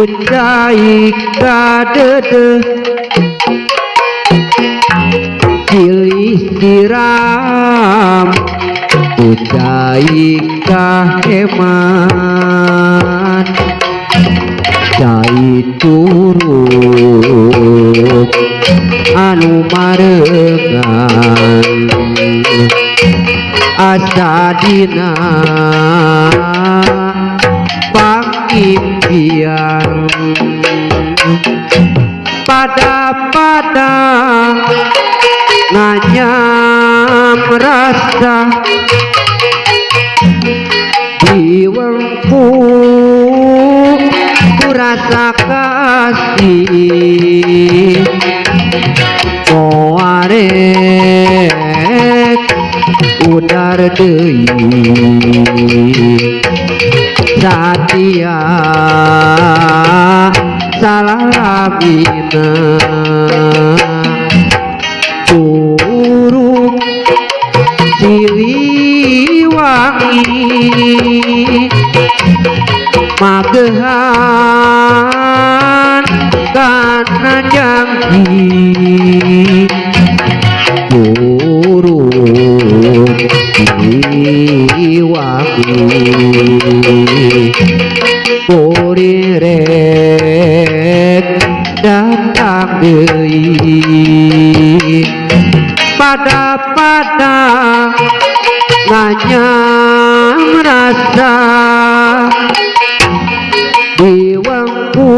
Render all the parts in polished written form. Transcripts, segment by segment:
cai kadede silih siram cai kahemat cai turuk anu marengan asadina pangimpian pada nganyam rasa diwengku ku rasa kasih moarek udar deui satia salalabina turuk Siliwangi magehan kana janji turuk Siliwangi kurirek datang deui pada nganyam rasa diwengku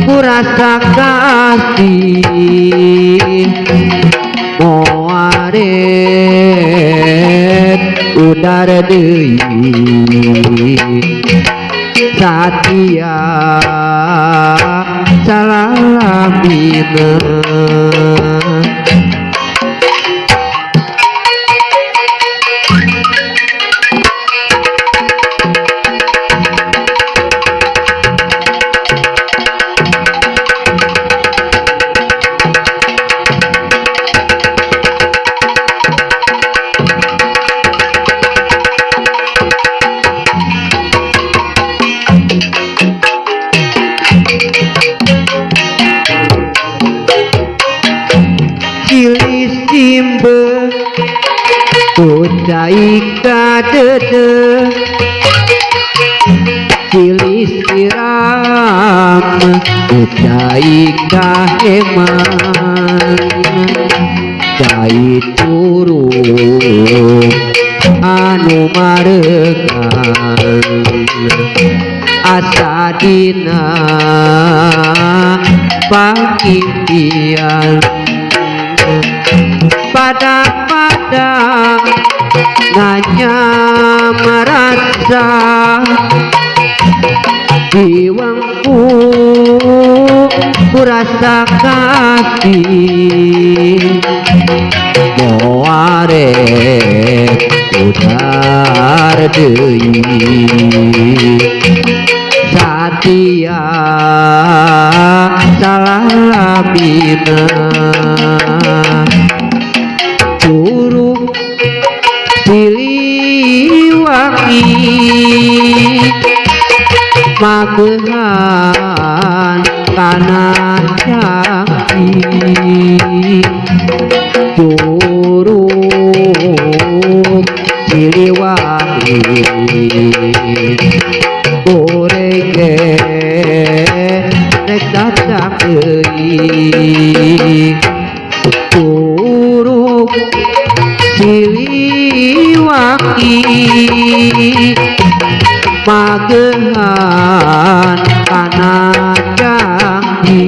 ku rasa kasih moarek udar deui satia salamina simbe ucai kadede silih siram ucai kaheman cai turuk anu marengan asadina pangimpian pada nganyam rasa diwengku ku rasa kasih moarek udar deui satia salamina turuk Siliwangi magehan kana janji turuk Siliwangi koreke rek datang deui turuk Siliwangi magehan kana janji